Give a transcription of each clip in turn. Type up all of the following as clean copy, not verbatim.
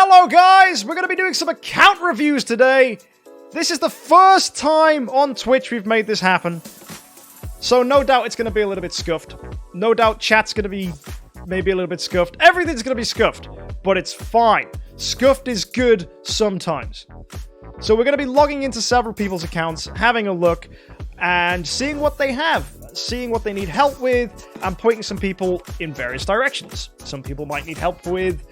Hello guys, we're going to be doing some account reviews today. This is the first time on Twitch we've made this happen. So no doubt it's going to be a little bit scuffed. No doubt chat's going to be maybe a little bit scuffed. Everything's going to be scuffed, but it's fine. Scuffed is good sometimes. So we're going to be logging into several people's accounts, having a look, and seeing what they have. Seeing what they need help with, and pointing some people in various directions. Some people might need help with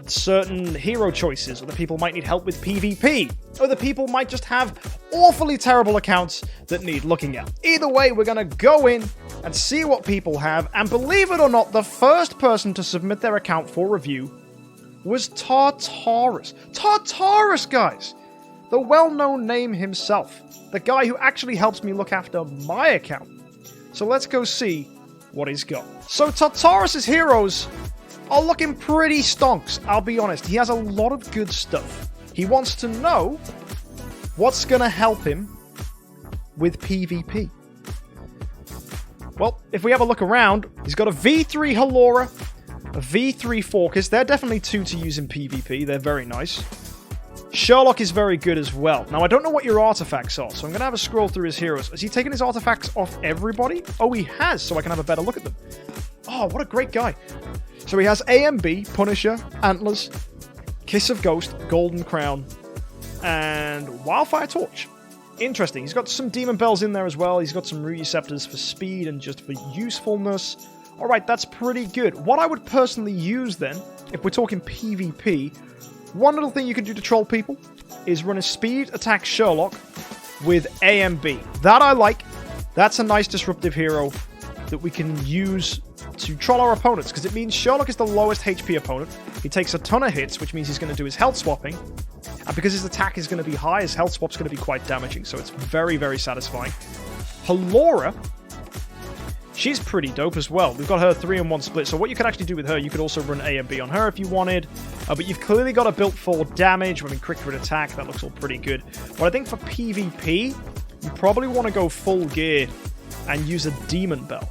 certain hero choices, other people might need help with PvP, other people might just have awfully terrible accounts that need looking at. Either way, we're going to go in and see what people have, and believe it or not, the first person to submit their account for review was Tartarus. Tartarus, guys! The well-known name himself. The guy who actually helps me look after my account. So let's go see what he's got. So Tartarus' heroes are looking pretty stonks, I'll be honest. He has a lot of good stuff. He wants to know what's going to help him with PvP. Well, if we have a look around, he's got a V3 Halora, a V3 Focus. They're definitely two to use in PvP. They're very nice. Sherlock is very good as well. Now, I don't know what your artifacts are, so I'm going to have a scroll through his heroes. Has he taken his artifacts off everybody? Oh, he has, so I can have a better look at them. Oh, what a great guy. So he has AMB, Punisher, Antlers, Kiss of Ghost, Golden Crown, and Wildfire Torch. Interesting. He's got some Demon Bells in there as well. He's got some Root Receptors for speed and just for usefulness. Alright, that's pretty good. What I would personally use then, if we're talking PvP, one little thing you can do to troll people is run a speed attack Sherlock with AMB. That I like. That's a nice disruptive hero that we can use to troll our opponents, because it means Sherlock is the lowest HP opponent. He takes a ton of hits, which means he's going to do his health swapping. And because his attack is going to be high, his health swap's going to be quite damaging. So it's very, very satisfying. Halora, she's pretty dope as well. We've got her 3-in-1 split, so what you can actually do with her, you could also run A and B on her if you wanted. But you've clearly got a built for damage, running quick crit attack. That looks all pretty good. But I think for PvP, you probably want to go full gear and use a Demon Bell.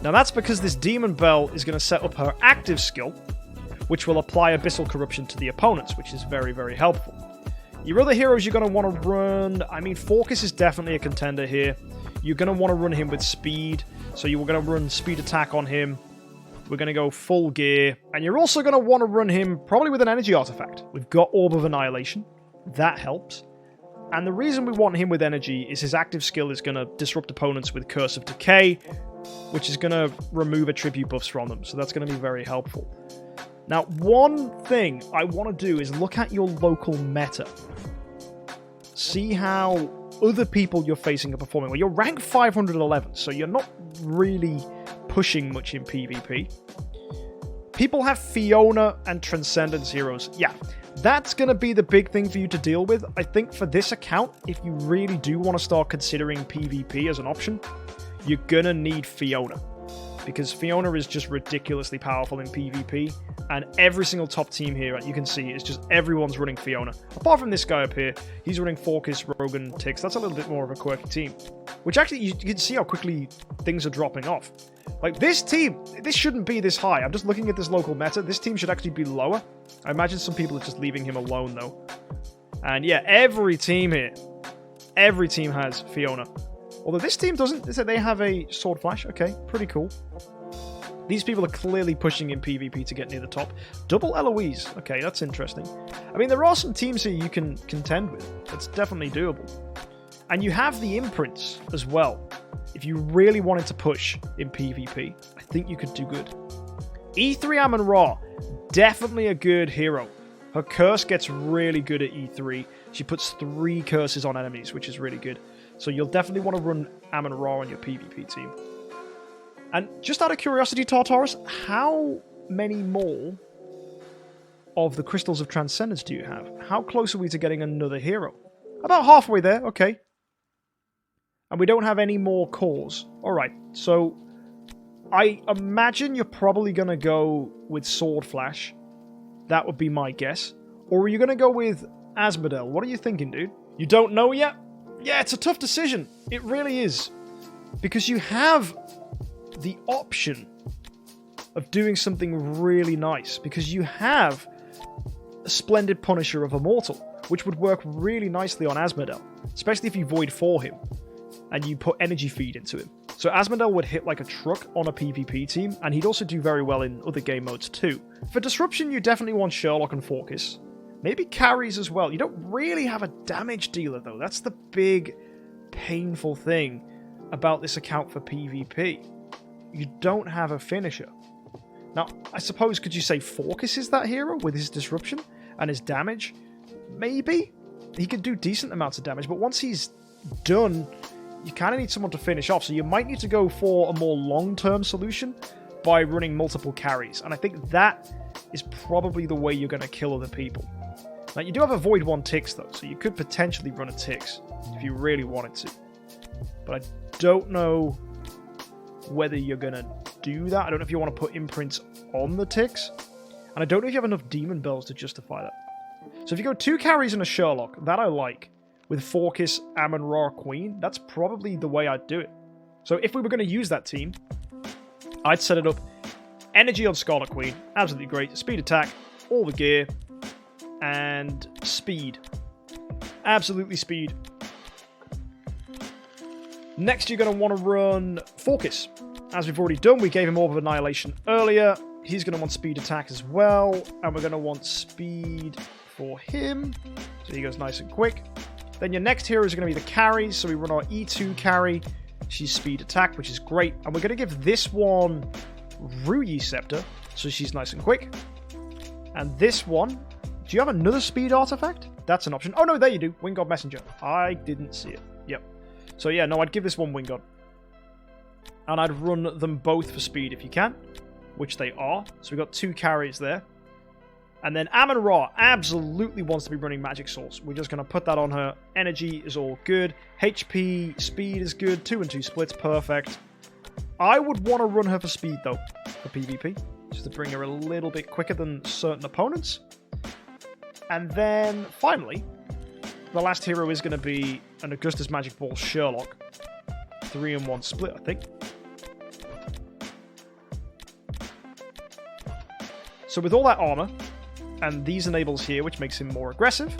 Now that's because this Demon Bell is going to set up her active skill, which will apply Abyssal Corruption to the opponents, which is very, very helpful. Your other heroes you're going to want to run... I mean, Focus is definitely a contender here. You're going to want to run him with speed, so you're going to run speed attack on him. We're going to go full gear, and you're also going to want to run him probably with an energy artifact. We've got Orb of Annihilation. That helps. And the reason we want him with energy is his active skill is going to disrupt opponents with Curse of Decay, which is going to remove attribute buffs from them, so that's going to be very helpful. Now, one thing I want to do is look at your local meta. See how other people you're facing are performing. Well, you're rank 511, so you're not really pushing much in PvP. People have Fiona and Transcendence heroes. Yeah, that's going to be the big thing for you to deal with. I think for this account, if you really do want to start considering PvP as an option, you're going to need Fiona. Because Fiona is just ridiculously powerful in PvP, and every single top team here, you can see, is just everyone's running Fiona. Apart from this guy up here, he's running Focus, Rogan, Tix. That's a little bit more of a quirky team. Which actually, you can see how quickly things are dropping off. Like, this team, this shouldn't be this high. I'm just looking at this local meta. This team should actually be lower. I imagine some people are just leaving him alone, though. And yeah, every team here, every team has Fiona. Although this team doesn't. They have a Sword Flash. Okay, pretty cool. These people are clearly pushing in PvP to get near the top. Double Eloise. Okay, that's interesting. I mean, there are some teams here you can contend with. It's definitely doable. And you have the imprints as well. If you really wanted to push in PvP, I think you could do good. E3 Amun-Ra. Definitely a good hero. Her curse gets really good at E3. She puts 3 curses on enemies, which is really good. So you'll definitely want to run Amun-Ra on your PvP team. And just out of curiosity, Tartarus, how many more of the Crystals of Transcendence do you have? How close are we to getting another hero? About halfway there, okay. And we don't have any more cores. Alright, so I imagine you're probably going to go with Sword Flash. That would be my guess. Or are you going to go with Asmodel? What are you thinking, dude? You don't know yet? Yeah, it's a tough decision. It really is. Because you have the option of doing something really nice. Because you have Splendid Punisher of Immortal, which would work really nicely on Asmodel, especially if you Void for him and you put energy feed into him. So Asmodel would hit like a truck on a PvP team, and he'd also do very well in other game modes too. For Disruption, you definitely want Sherlock and Forcus. Maybe carries as well. You don't really have a damage dealer though. That's the big, painful thing about this account for PvP. You don't have a finisher. Now, I suppose, could you say Forcus is that hero with his Disruption and his damage? Maybe. He could do decent amounts of damage, but once he's done, you kind of need someone to finish off. So you might need to go for a more long-term solution by running multiple carries. And I think that is probably the way you're going to kill other people. Now, you do have a Void 1 Tix, though, so you could potentially run a Tix if you really wanted to. But I don't know whether you're going to do that. I don't know if you want to put imprints on the Tix. And I don't know if you have enough Demon Bells to justify that. So if you go 2 carries and a Sherlock, that I like, with Forcus, Amun-Ra, Queen, that's probably the way I'd do it. So if we were going to use that team, I'd set it up Energy on Scarlet Queen, absolutely great, Speed Attack, all the gear, and Speed. Absolutely Speed. Next, you're going to want to run Forcus. As we've already done, we gave him Orb of Annihilation earlier. He's going to want Speed Attack as well, and we're going to want Speed for him, so he goes nice and quick. Then your next hero is going to be the carry, so we run our E2 carry. She's Speed Attack, which is great. And we're going to give this one Ruyi Scepter, so she's nice and quick. And this one, do you have another Speed Artifact? That's an option. Oh no, there you do. Wingod Messenger. I didn't see it. Yep. So yeah, no, I'd give this one Wingod. And I'd run them both for speed if you can, which they are. So we've got 2 carries there. And then Amun-Ra absolutely wants to be running Magic Source. We're just going to put that on her. Energy is all good. HP, speed is good. 2 and 2 splits, perfect. I would want to run her for speed, though, for PvP. Just to bring her a little bit quicker than certain opponents. And then, finally, the last hero is going to be an Augustus Magic Ball Sherlock. 3 and 1 split, I think. So with all that armor, and these enables here, which makes him more aggressive,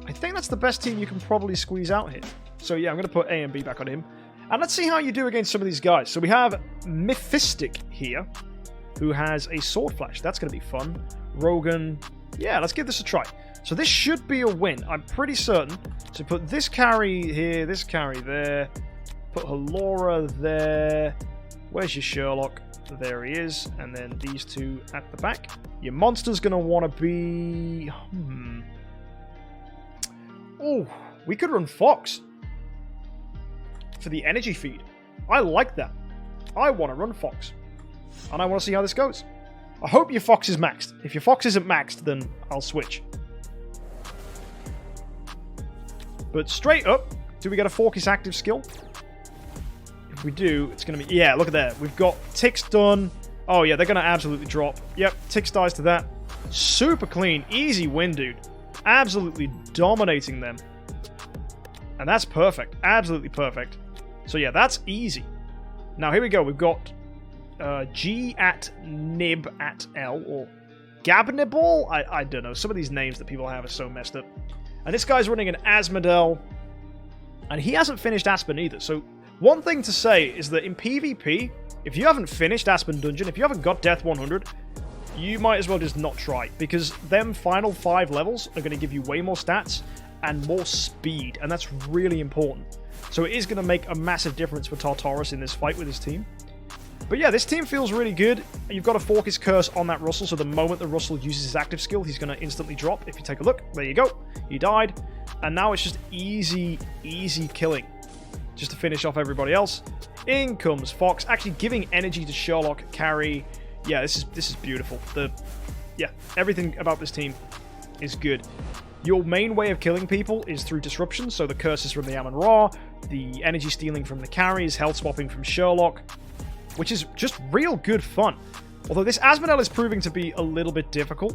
I think that's the best team you can probably squeeze out here. So yeah, I'm going to put A and B back on him. And let's see how you do against some of these guys. So we have Mephistic here, who has a Sword Flash. That's going to be fun. Rogan. Yeah, let's give this a try. So this should be a win. I'm pretty certain. So put this carry here, this carry there. Put Halora there. Where's your Sherlock? There he is. And then these 2 at the back. Your monster's going to want to be... Oh, we could run Fox for the energy feed. I like that. I want to run Fox. And I want to see how this goes. I hope your Fox is maxed. If your Fox isn't maxed, then I'll switch. But straight up, do we get a Forcus active skill? If we do, it's going to be... Yeah, look at that. We've got Tix done. Oh, yeah, they're going to absolutely drop. Yep, Tix dies to that. Super clean. Easy win, dude. Absolutely dominating them. And that's perfect. Absolutely perfect. So, yeah, that's easy. Now, here we go. We've got G at Nib at L, or Gabnibal? I don't know. Some of these names that people have are so messed up. And this guy's running an Asmodel. And he hasn't finished Aspen either. So, one thing to say is that in PvP, if you haven't finished Aspen Dungeon, if you haven't got Death 100, you might as well just not try. Because them final 5 levels are going to give you way more stats and more speed. And that's really important. So it is going to make a massive difference for Tartarus in this fight with his team. But yeah, this team feels really good. You've got a Forcus Curse on that Russell, so the moment the Russell uses his active skill, he's going to instantly drop. If you take a look, there you go. He died. And now it's just easy killing. Just to finish off everybody else. In comes Fox, actually giving energy to Sherlock, carry. Yeah, this is beautiful. Everything about this team is good. Your main way of killing people is through disruption, so the curses from the Amun-Ra, the energy stealing from the carries, health swapping from Sherlock, which is just real good fun. Although this Asmodel is proving to be a little bit difficult,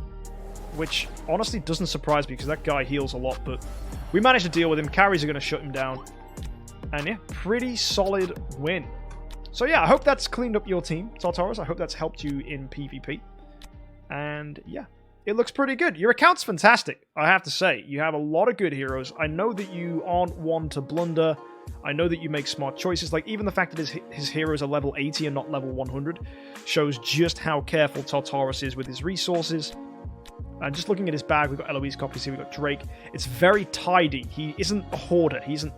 which honestly doesn't surprise me because that guy heals a lot, but we managed to deal with him. Carries are going to shut him down. And yeah, pretty solid win. So yeah, I hope that's cleaned up your team, Tartarus. I hope that's helped you in PvP. And yeah, it looks pretty good. Your account's fantastic, I have to say. You have a lot of good heroes. I know that you aren't one to blunder. I know that you make smart choices. Like, even the fact that his heroes are level 80 and not level 100 shows just how careful Tartarus is with his resources. And just looking at his bag, we've got Eloise copies here, we've got Drake. It's very tidy. He isn't a hoarder. He isn't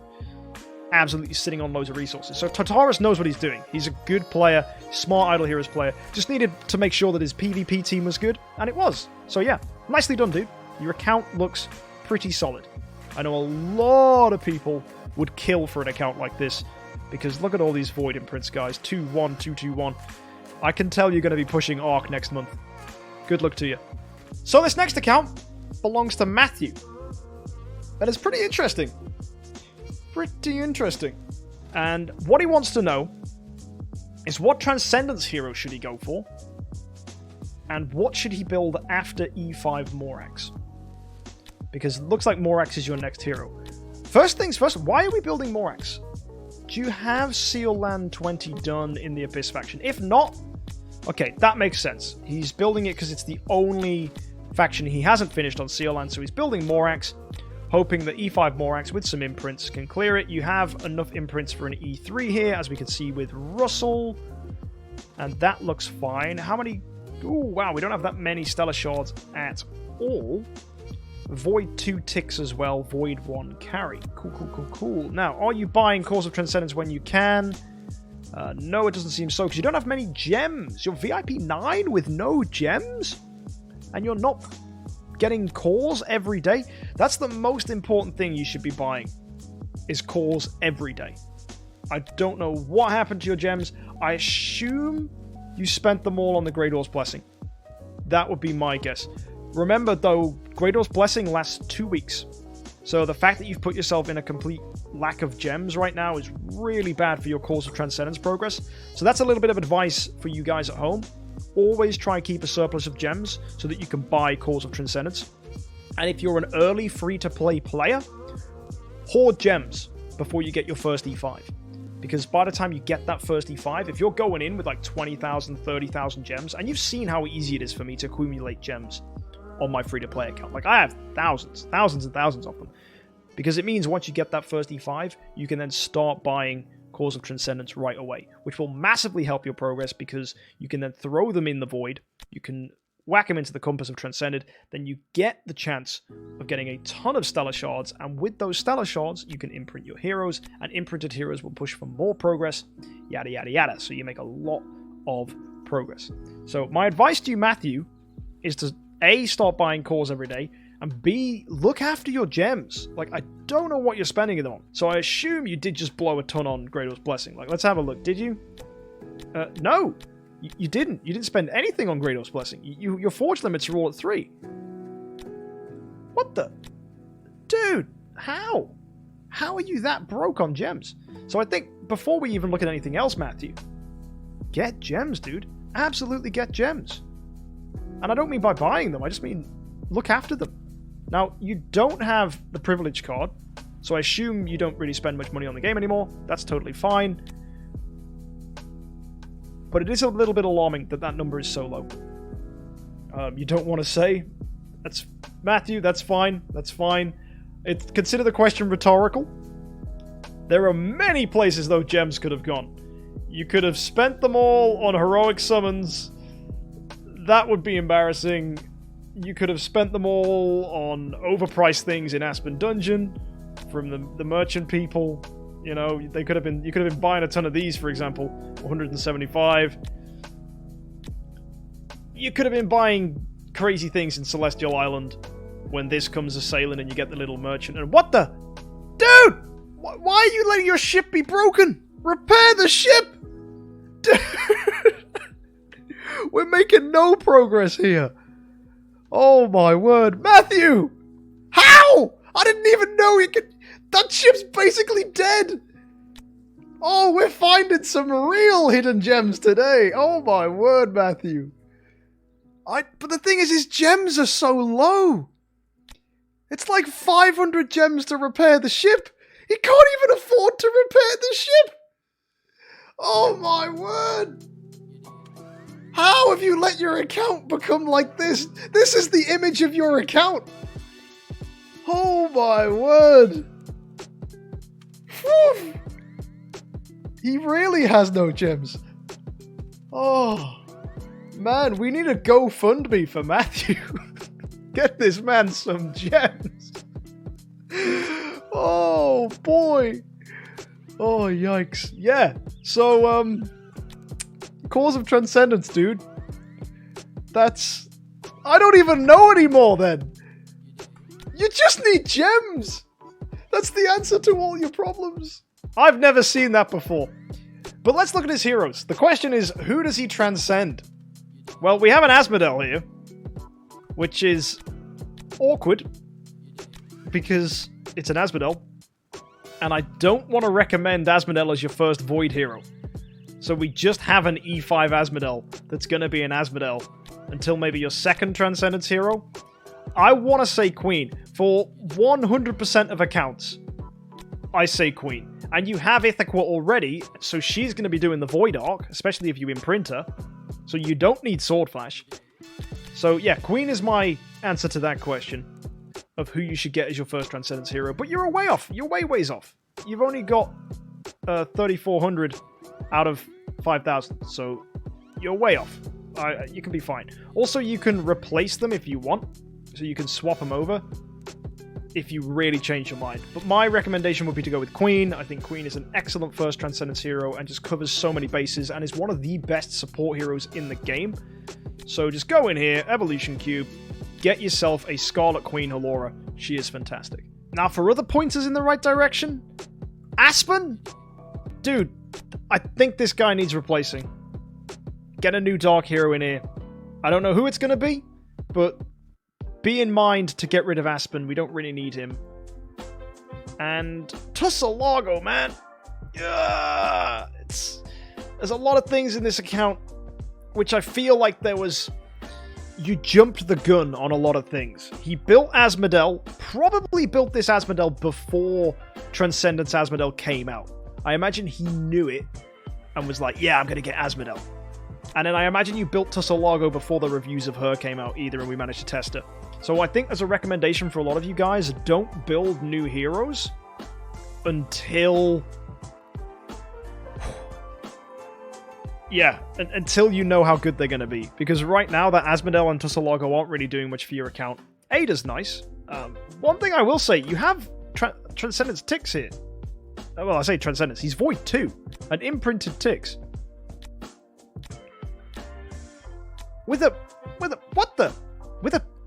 absolutely sitting on loads of resources. So Tartarus knows what he's doing. He's a good player, smart Idle Heroes player. Just needed to make sure that his PvP team was good, and it was. So yeah, nicely done, dude. Your account looks pretty solid. I know a lot of people would kill for an account like this, because look at all these Void imprints, guys. 2-1, 2-2-1. I can tell you're going to be pushing Arc next month. Good luck to you. So this next account belongs to Matthew. And it's pretty interesting. Pretty interesting. And what he wants to know is what Transcendence hero should he go for? And what should he build after E5 Morax? Because it looks like Morax is your next hero. First things first, why are we building Morax? Do you have Seal Land 20 done in the Abyss faction? If not, okay, that makes sense. He's building it because it's the only faction he hasn't finished on Seal Land, so he's building Morax, hoping that E5 Morax with some imprints can clear it. You have enough imprints for an E3 here, as we can see with Russell, and that looks fine. How many? Ooh, wow, we don't have that many Stellar Shards at all. Void 2 ticks as well, Void 1 carry. Cool, cool, cool, cool. Now, are you buying Cause of Transcendence when you can? No, it doesn't seem so, because you don't have many gems. You're VIP 9 with no gems? And you're not getting cores every day? That's the most important thing you should be buying, is cores every day. I don't know what happened to your gems. I assume you spent them all on the Greydor's Blessing. That would be my guess. Remember, though, Greydor's Blessing lasts 2 weeks. So the fact that you've put yourself in a complete lack of gems right now is really bad for your Cause of Transcendence progress. So that's a little bit of advice for you guys at home. Always try and keep a surplus of gems so that you can buy Cause of Transcendence. And if you're an early free-to-play player, hoard gems before you get your first E5. Because by the time you get that first E5, if you're going in with like 20,000, 30,000 gems, and you've seen how easy it is for me to accumulate gems on my free-to-play account. Like, I have thousands and thousands of them. Because it means once you get that first E5, you can then start buying Cause of Transcendence right away, which will massively help your progress, because you can then throw them in the Void, you can whack them into the Compass of Transcended, then you get the chance of getting a ton of Stellar Shards, and with those Stellar Shards, you can imprint your heroes, and imprinted heroes will push for more progress, yada yada yada, so you make a lot of progress. So my advice to you, Matthew, is to A, start buying cores every day, and B, look after your gems. Like, I don't know what you're spending them on. So I assume you did just blow a ton on Greydor's Blessing. Like, let's have a look. Did you? No. You didn't. You didn't spend anything on Greydor's Blessing. Your Forge limits are all at 3. What the? Dude, how? How are you that broke on gems? So I think, before we even look at anything else, Matthew, get gems, dude. Absolutely get gems. And I don't mean by buying them. I just mean look after them. Now, you don't have the privilege card, so I assume you don't really spend much money on the game anymore. That's totally fine. But it is a little bit alarming that that number is so low. You don't want to say? That's Matthew, that's fine. That's fine. Consider the question rhetorical. There are many places those gems could have gone. You could have spent them all on heroic summons. That would be embarrassing. You could have spent them all on overpriced things in Aspen Dungeon from the merchant people. You know, you could have been buying a ton of these, for example, 175. You could have been buying crazy things in Celestial Island when this comes a sailing and you get the little merchant. And what the? Dude! Why are you letting your ship be broken? Repair the ship! Dude! We're making no progress here. Oh my word. Matthew! How? I didn't even know you could... That ship's basically dead! Oh, we're finding some real hidden gems today. Oh my word, Matthew. But the thing is, his gems are so low. It's like 500 gems to repair the ship. He can't even afford to repair the ship. Oh my word. How have you let your account become like this? This is the image of your account. Oh my word. Whew. He really has no gems. Oh, man, we need a GoFundMe for Matthew. Get this man some gems. Oh, boy. Oh, yikes. Yeah, so, Cause of Transcendence, dude. That's... I don't even know anymore, then. You just need gems. That's the answer to all your problems. I've never seen that before. But let's look at his heroes. The question is, who does he transcend? Well, we have an Asmodel here, which is awkward because it's an Asmodel, and I don't want to recommend Asmodel as your first Void hero. So we just have an E5 Asmodel that's going to be an Asmodel until maybe your second Transcendence hero. I want to say Queen. For 100% of accounts, I say Queen. And you have Ithaca already, so she's going to be doing the Void arc, especially if you imprint her. So you don't need Sword Flash. So yeah, Queen is my answer to that question of who you should get as your first Transcendence hero. But you're way off. You're ways off. You've only got 3,400 out of 5,000, so you're way off. You can be fine. Also, you can replace them if you want, so you can swap them over if you really change your mind. But my recommendation would be to go with Queen. I think Queen is an excellent first Transcendence hero and just covers so many bases and is one of the best support heroes in the game. So just go in here, Evolution Cube, get yourself a Scarlet Queen Halora. She is fantastic. Now for other pointers in the right direction, Aspen? Dude, I think this guy needs replacing. Get a new Dark hero in here. I don't know who it's going to be, but be in mind to get rid of Aspen. We don't really need him. And Tussalago, man. Yeah, there's a lot of things in this account which I feel like you jumped the gun on a lot of things. He built Asmodel, probably built this Asmodel before Transcendence Asmodel came out. I imagine he knew it and was like, yeah, I'm going to get Asmodel. And then I imagine you built Tussalago before the reviews of her came out either, and we managed to test her. So I think as a recommendation for a lot of you guys, don't build new heroes until... yeah, until you know how good they're going to be. Because right now, that Asmodel and Tussalago aren't really doing much for your account. Ada's nice. One thing I will say, you have Transcendence Tix here. Well, I say Transcendence. He's Void too. An imprinted Tix. With a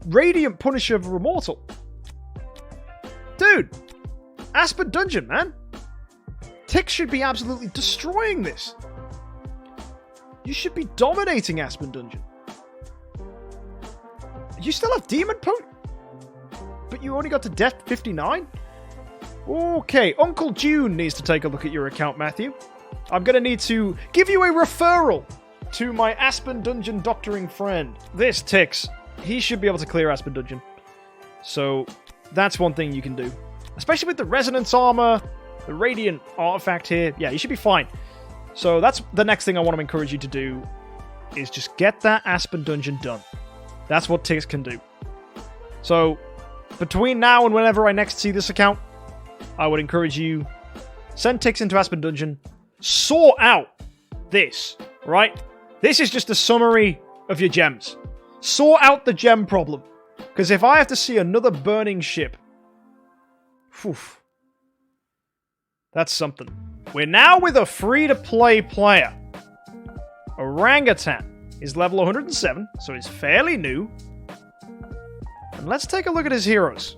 Radiant Punisher of Immortal. Dude! Aspen Dungeon, man! Tix should be absolutely destroying this. You should be dominating Aspen Dungeon. You still have Demon Pote? But you only got to Death 59? Okay, Uncle June needs to take a look at your account, Matthew. I'm going to need to give you a referral to my Aspen Dungeon doctoring friend. This Tix, he should be able to clear Aspen Dungeon. So, that's one thing you can do. Especially with the Resonance Armor, the Radiant Artifact here. Yeah, you should be fine. So, that's the next thing I want to encourage you to do, is just get that Aspen Dungeon done. That's what Tix can do. So, between now and whenever I next see this account, I would encourage you, send Tix into Aspen Dungeon, sort out this, right? This is just a summary of your gems. Sort out the gem problem. Because if I have to see another burning ship, whew, that's something. We're now with a free-to-play player. Orangutan is level 107, so he's fairly new. And let's take a look at his heroes.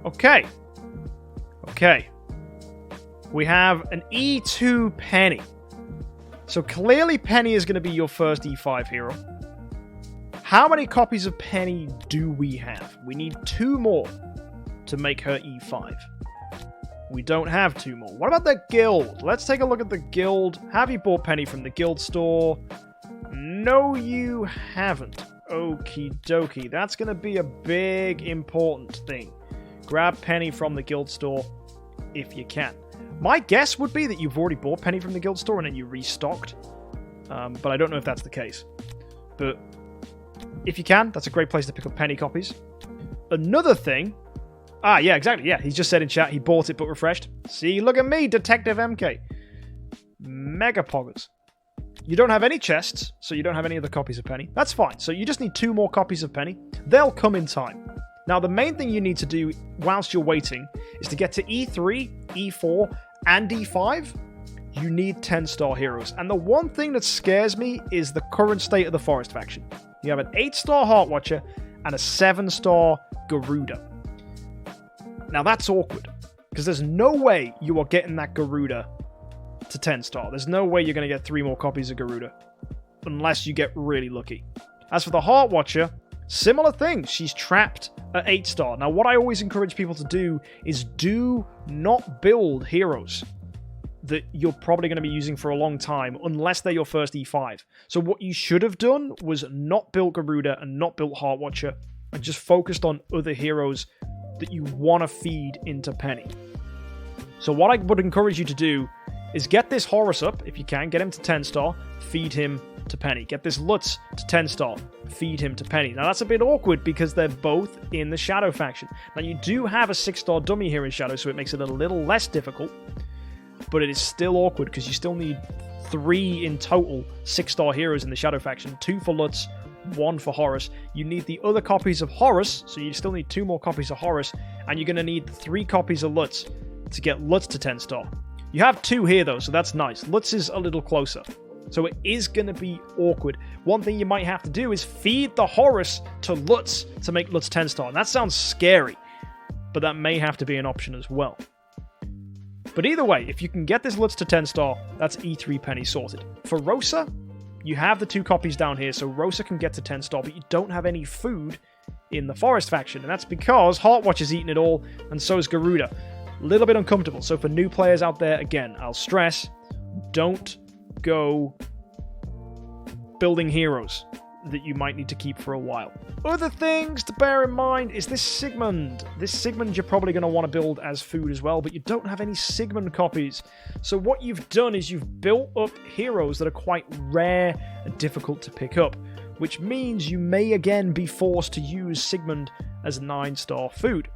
Okay. We have an E2 Penny. So clearly Penny is going to be your first E5 hero. How many copies of Penny do we have? We need 2 more to make her E5. We don't have 2 more. What about the guild? Let's take a look at the guild. Have you bought Penny from the guild store? No, you haven't. Okie dokie. That's going to be a big, important thing. Grab Penny from the guild store if you can. My guess would be that you've already bought Penny from the guild store and then you restocked. but I don't know if that's the case. But if you can, that's a great place to pick up penny copies. Another thing... yeah, exactly. Yeah, he just said in chat he bought it but refreshed. See, look at me, Detective MK. Mega poggers. You don't have any chests, so you don't have any other copies of penny. That's fine. So you just need 2 more copies of penny. They'll come in time. Now, the main thing you need to do whilst you're waiting is to get to E3, E4, and E5. You need 10-star heroes. And the one thing that scares me is the current state of the Forest faction. You have an 8-star Heartwatcher and a 7-star Garuda. Now, that's awkward, because there's no way you are getting that Garuda to 10-star. There's no way you're going to get 3 more copies of Garuda, unless you get really lucky. As for the Heartwatcher, similar thing. She's trapped at 8-star. Now, what I always encourage people to do is do not build heroes that you're probably going to be using for a long time, unless they're your first E5. So what you should have done was not built Garuda and not built Heartwatcher, and just focused on other heroes that you want to feed into penny. So what I would encourage you to do is get this Horus up, if you can, get him to 10-star, feed him to penny. Get this Lutz to 10-star, feed him to penny. Now that's a bit awkward because they're both in the Shadow faction. Now you do have a 6-star dummy here in Shadow, so it makes it a little less difficult, but it is still awkward because you still need 3 in total 6-star heroes in the Shadow faction. 2 for Lutz, 1 for Horus. You need the other copies of Horus, so you still need 2 more copies of Horus, and you're going to need 3 copies of Lutz to get Lutz to 10-star. You have 2 here though, so that's nice. Lutz is a little closer, so it is going to be awkward. One thing you might have to do is feed the Horus to Lutz to make Lutz 10-star, and that sounds scary, but that may have to be an option as well. But either way, if you can get this Lutz to 10-star, that's E3 penny sorted. For Rosa, you have the 2 copies down here, so Rosa can get to 10-star, but you don't have any food in the Forest faction, and that's because Heartwatcher's eaten it all, and so is Garuda. A little bit uncomfortable, so for new players out there, again, I'll stress, don't go building heroes that you might need to keep for a while. Other things to bear in mind is this Sigmund. This Sigmund you're probably going to want to build as food as well, but you don't have any Sigmund copies. So what you've done is you've built up heroes that are quite rare and difficult to pick up, which means you may again be forced to use Sigmund as 9-star food.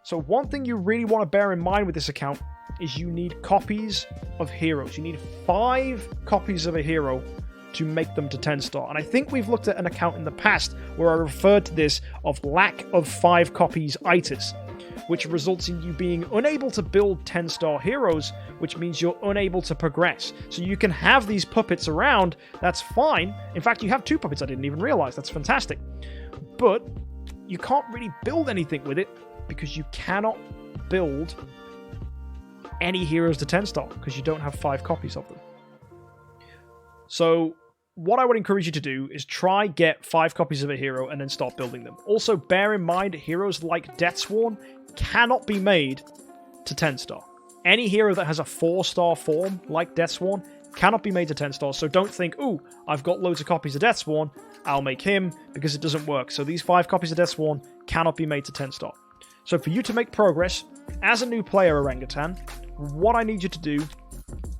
So one thing you really want to bear in mind with this account is you need copies of heroes. You need 5 copies of a hero to make them to 10-star. And I think we've looked at an account in the past where I referred to this of lack of 5 copies itis, which results in you being unable to build 10-star heroes, which means you're unable to progress. So you can have these puppets around, that's fine. In fact, you have 2 puppets I didn't even realize, that's fantastic. But you can't really build anything with it because you cannot build any heroes to 10-star because you don't have 5 copies of them. So what I would encourage you to do is try get 5 copies of a hero and then start building them. Also, bear in mind, heroes like Deathsworn cannot be made to 10-star. Any hero that has a 4-star form, like Deathsworn, cannot be made to 10-star, so don't think, ooh, I've got loads of copies of Deathsworn, I'll make him, because it doesn't work. So these 5 copies of Deathsworn cannot be made to 10-star. So for you to make progress, as a new player, Orangutan, what I need you to do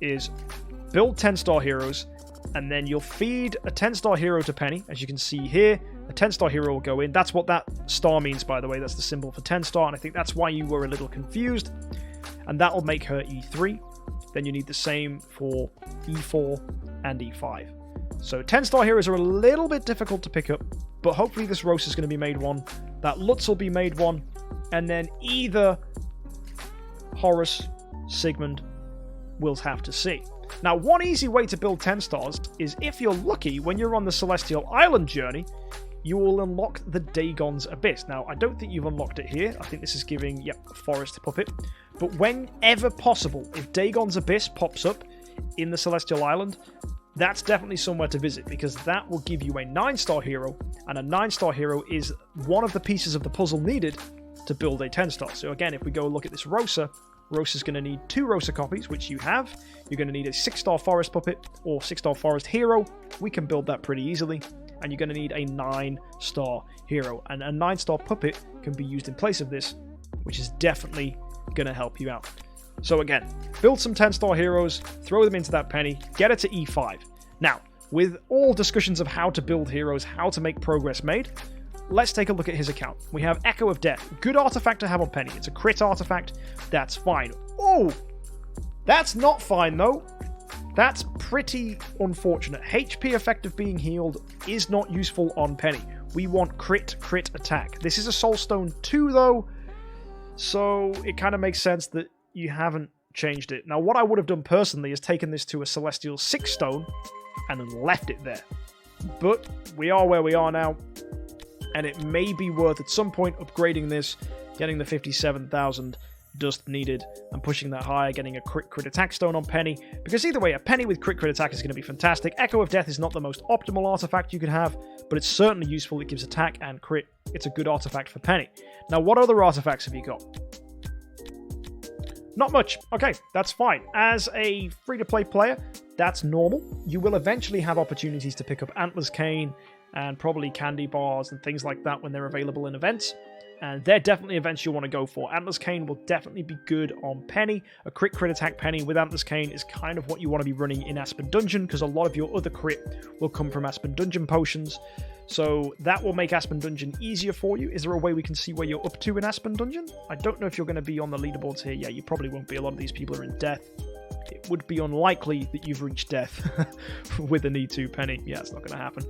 is build 10-star heroes, and then you'll feed a 10-star hero to Penny. As you can see here, a 10-star hero will go in. That's what that star means, by the way. That's the symbol for 10-star, and I think that's why you were a little confused. And that'll make her E3. Then you need the same for E4 and E5. So 10-star heroes are a little bit difficult to pick up, but hopefully this Rosa is going to be made one. That Lutz will be made one, and then either Horus, Sigmund, we'll have to see. Now, one easy way to build 10 stars is if you're lucky, when you're on the Celestial Island journey, you will unlock the Dagon's Abyss. Now, I don't think you've unlocked it here. I think this is giving, yep, a forest puppet. But whenever possible, if Dagon's Abyss pops up in the Celestial Island, that's definitely somewhere to visit, because that will give you a 9-star hero, and a 9-star hero is one of the pieces of the puzzle needed to build a 10-star. So again, if we go look at this Rosa, Rosa's going to need 2 Rosa copies, which you have. You're going to need a 6-star forest puppet or 6-star forest hero. We can build that pretty easily. And you're going to need a 9-star hero. And a 9-star puppet can be used in place of this, which is definitely going to help you out. So again, build some 10-star heroes, throw them into that penny, get it to E5. Now, with all discussions of how to build heroes, how to make progress made, let's take a look at his account. We have Echo of Death. Good artifact to have on Penny. It's a crit artifact. That's fine. Oh! That's not fine, though. That's pretty unfortunate. HP effect of being healed is not useful on Penny. We want crit attack. This is a Soulstone 2, though, so it kind of makes sense that you haven't changed it. Now, what I would have done personally is taken this to a Celestial 6 stone and then left it there. But we are where we are now, and it may be worth at some point upgrading this, getting the 57,000 dust needed, and pushing that higher, getting a crit attack stone on Penny, because either way, a Penny with crit attack is going to be fantastic. Echo of Death is not the most optimal artifact you could have, but it's certainly useful. It gives attack and crit. It's a good artifact for Penny. Now, what other artifacts have you got? Not much. Okay, that's fine. As a free-to-play player, that's normal. You will eventually have opportunities to pick up Antler's Cane and probably candy bars and things like that when they're available in events. And they're definitely events you'll want to go for. Antler's Cane will definitely be good on Penny. A crit attack Penny with Antler's Cane is kind of what you want to be running in Aspen Dungeon, because a lot of your other crit will come from Aspen Dungeon potions. So that will make Aspen Dungeon easier for you. Is there a way we can see where you're up to in Aspen Dungeon? I don't know if you're going to be on the leaderboards here. Yeah, you probably won't be. A lot of these people are in death. It would be unlikely that you've reached death with an E2 Penny. Yeah, it's not going to happen.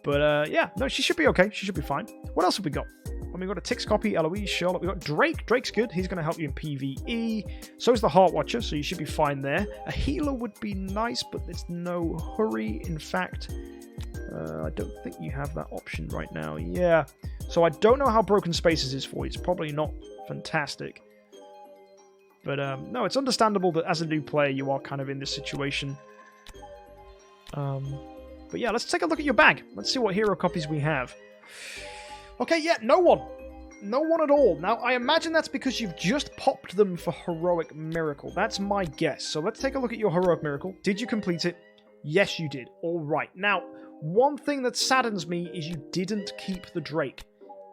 But yeah, no, she should be okay. She should be fine. What else have we got? Well, we've got a Tix copy, Eloise, Charlotte. We've got Drake. Drake's good. He's going to help you in PvE. So is the Heart Watcher, so you should be fine there. A healer would be nice, but there's no hurry. In fact, I don't think you have that option right now. Yeah. So I don't know how Broken Spaces is for you. It's probably not fantastic. But no, it's understandable that as a new player, you are kind of in this situation. But yeah, let's take a look at your bag. Let's see what hero copies we have. Okay, yeah, no one. No one at all. Now, I imagine that's because you've just popped them for Heroic Miracle. That's my guess. So let's take a look at your Heroic Miracle. Did you complete it? Yes, you did. All right. Now, one thing that saddens me is you didn't keep the Drake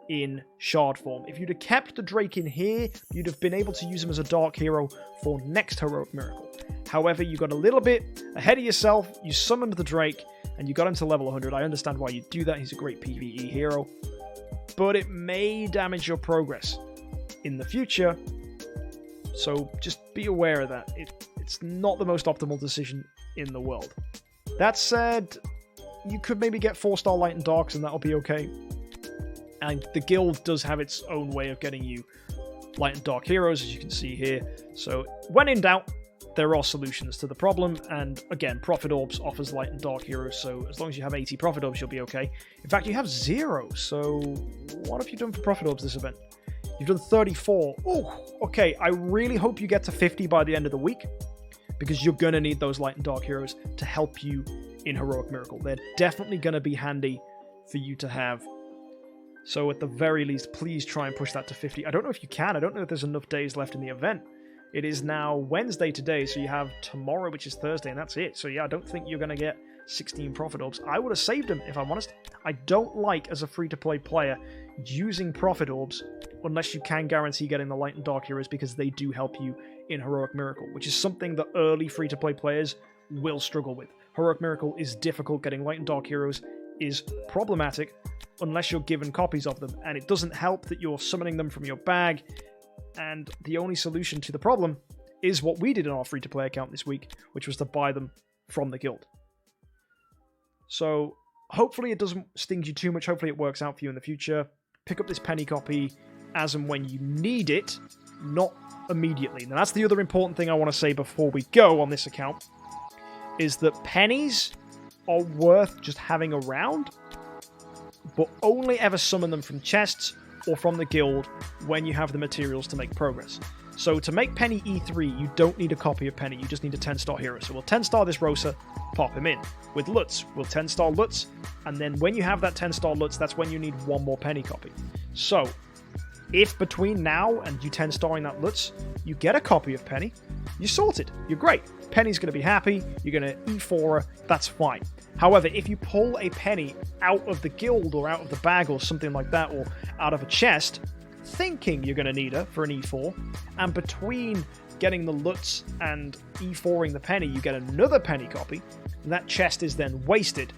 in shard form. If you'd have kept the Drake in here, you'd have been able to use him as a dark hero for next Heroic Miracle. However, you got a little bit ahead of yourself. You summoned the Drake, and you got him to level 100. I understand why you do that. He's a great PvE hero. But it may damage your progress in the future, so just be aware of that. It's not the most optimal decision in the world. That said, you could maybe get 4-star Light and Darks, and that'll be okay. And the guild does have its own way of getting you Light and Dark heroes, as you can see here. So when in doubt, there are solutions to the problem, and again, Prophet Orbs offers Light and Dark heroes, so as long as you have 80 Prophet Orbs, you'll be okay. In fact, you have 0, so what have you done for Prophet Orbs this event? You've done 34. Oh, okay, I really hope you get to 50 by the end of the week, because you're going to need those Light and Dark heroes to help you in Heroic Miracle. They're definitely going to be handy for you to have. So at the very least, please try and push that to 50. I don't know if you can. I don't know if there's enough days left in the event. It is now Wednesday today, so you have tomorrow, which is Thursday, and that's it. So yeah, I don't think you're going to get 16 Prophet Orbs. I would have saved them, if I'm honest. I don't like, as a free-to-play player, using Prophet Orbs unless you can guarantee getting the Light and Dark heroes, because they do help you in Heroic Miracle, which is something that early free-to-play players will struggle with. Heroic Miracle is difficult. Getting Light and Dark heroes is problematic unless you're given copies of them, and it doesn't help that you're summoning them from your bag. And the only solution to the problem is what we did in our free-to-play account this week, which was to buy them from the guild. So hopefully it doesn't sting you too much. Hopefully it works out for you in the future. Pick up this penny copy as and when you need it, not immediately. Now that's the other important thing I want to say before we go on this account, is that pennies are worth just having around, but only ever summon them from chests or from the guild when you have the materials to make progress. So to make Penny E3, you don't need a copy of Penny, you just need a 10-star hero. So we'll 10-star this Rosa, pop him in. With Lutz, we'll 10-star Lutz, and then when you have that 10-star Lutz, that's when you need one more Penny copy. So, if between now and you 10-starring that Lutz, you get a copy of Penny, you're sorted, you're great. Penny's going to be happy, you're going to E4 her, that's fine. However, if you pull a Penny out of the guild or out of the bag or something like that, or out of a chest, thinking you're going to need her for an E4, and between getting the Lutz and E4ing the Penny, you get another Penny copy, that chest is then wasted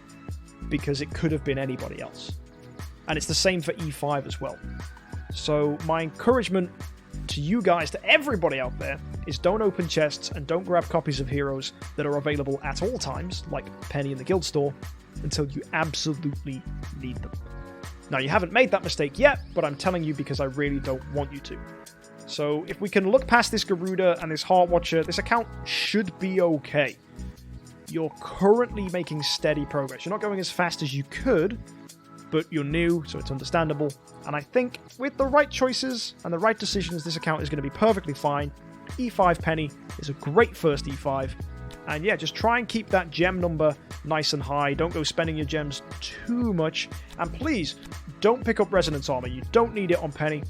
because it could have been anybody else. And it's the same for E5 as well. So my encouragement to you guys, to everybody out there, is don't open chests and don't grab copies of heroes that are available at all times, like Penny in the guild store, until you absolutely need them. Now, you haven't made that mistake yet, but I'm telling you because I really don't want you to. So if we can look past this Garuda and this Heart Watcher, this account should be okay. You're currently making steady progress. You're not going as fast as you could, but you're new, so it's understandable. And I think with the right choices and the right decisions, this account is going to be perfectly fine. E5 Penny is a great first E5. And yeah, just try and keep that gem number nice and high. Don't go spending your gems too much. And please, don't pick up Resonance Armor. You don't need it on Penny.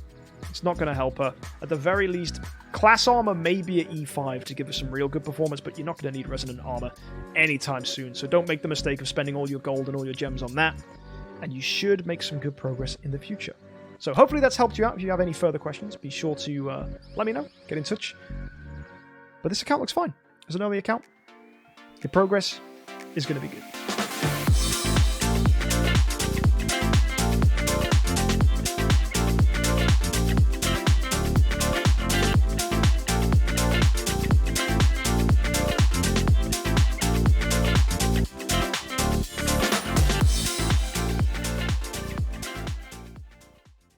It's not going to help her. At the very least, Class Armor may be at E5 to give her some real good performance, but you're not going to need Resonant Armor anytime soon. So don't make the mistake of spending all your gold and all your gems on that. And you should make some good progress in the future. So hopefully that's helped you out. If you have any further questions, be sure to let me know. Get in touch. But this account looks fine. As an early account, your progress is going to be good.